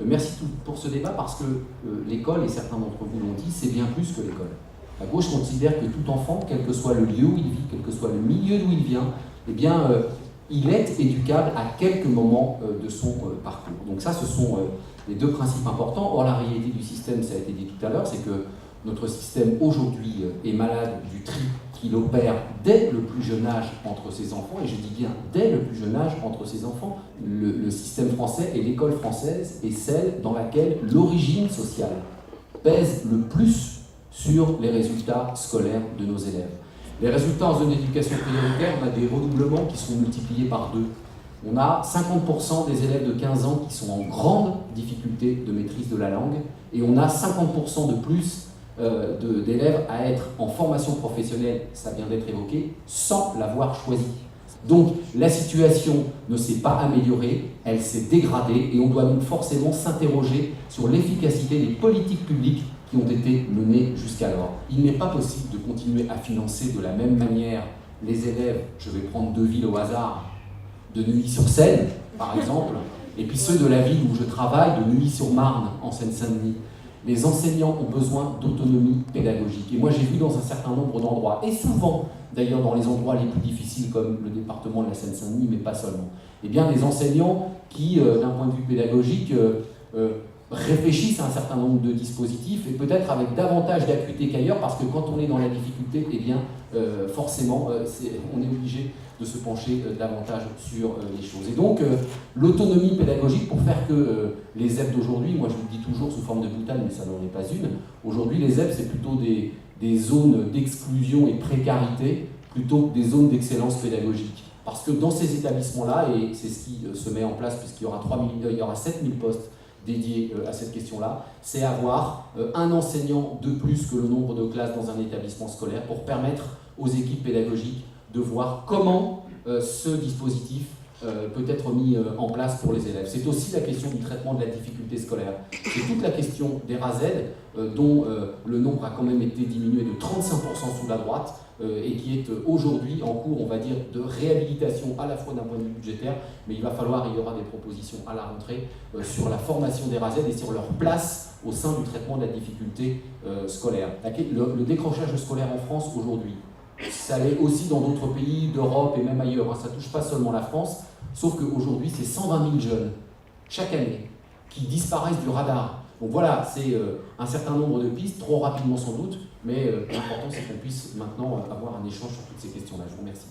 Merci pour ce débat parce que l'école, et certains d'entre vous l'ont dit, c'est bien plus que l'école. La gauche considère que tout enfant, quel que soit le lieu où il vit, quel que soit le milieu d'où il vient, eh bien, il est éducable à quelques moments de son parcours. Donc ça, ce sont les deux principes importants. Or, la réalité du système, ça a été dit tout à l'heure, c'est que notre système aujourd'hui est malade du tri qu'il opère dès le plus jeune âge entre ses enfants, et je dis bien dès le plus jeune âge entre ses enfants. Le système français et l'école française est celle dans laquelle l'origine sociale pèse le plus sur les résultats scolaires de nos élèves. Les résultats en zone d'éducation prioritaire, on a des redoublements qui sont multipliés par 2. On a 50% des élèves de 15 ans qui sont en grande difficulté de maîtrise de la langue, et on a 50% de plus d'élèves à être en formation professionnelle, ça vient d'être évoqué, sans l'avoir choisi. Donc la situation ne s'est pas améliorée, elle s'est dégradée, et on doit donc forcément s'interroger sur l'efficacité des politiques publiques qui ont été menées jusqu'alors. Il n'est pas possible de continuer à financer de la même manière les élèves, je vais prendre 2 villes au hasard, de Neuilly-sur-Seine par exemple, et puis ceux de la ville où je travaille, de Neuilly-sur-Marne en Seine-Saint-Denis. Les enseignants ont besoin d'autonomie pédagogique. Et moi, j'ai vu dans un certain nombre d'endroits, et souvent d'ailleurs dans les endroits les plus difficiles comme le département de la Seine-Saint-Denis, mais pas seulement, eh bien des enseignants qui, d'un point de vue pédagogique, réfléchissent à un certain nombre de dispositifs, et peut-être avec davantage d'acuité qu'ailleurs, parce que quand on est dans la difficulté, eh bien, forcément, on est obligé de se pencher davantage sur les choses. Et donc, l'autonomie pédagogique, pour faire que les ZEP d'aujourd'hui, moi je vous le dis toujours sous forme de boutade, mais ça n'en est pas une, aujourd'hui les ZEP, c'est plutôt des zones d'exclusion et de précarité, plutôt que des zones d'excellence pédagogique. Parce que dans ces établissements-là, et c'est ce qui se met en place, puisqu'il y aura 7000 postes dédiés à cette question-là, c'est avoir un enseignant de plus que le nombre de classes dans un établissement scolaire pour permettre aux équipes pédagogiques de voir comment ce dispositif peut être mis en place pour les élèves. C'est aussi la question du traitement de la difficulté scolaire. C'est toute la question des RAZ, dont le nombre a quand même été diminué de 35% sous la droite, et qui est aujourd'hui en cours, on va dire, de réhabilitation à la fois d'un point de vue budgétaire, mais il y aura des propositions à la rentrée sur la formation des RAZ et sur leur place au sein du traitement de la difficulté scolaire. Le décrochage scolaire en France aujourd'hui, ça l'est aussi dans d'autres pays d'Europe et même ailleurs, hein. Ça ne touche pas seulement la France, sauf qu'aujourd'hui, c'est 120 000 jeunes, chaque année, qui disparaissent du radar. Donc voilà, c'est un certain nombre de pistes, trop rapidement sans doute, mais l'important c'est qu'on puisse maintenant avoir un échange sur toutes ces questions-là. Je vous remercie.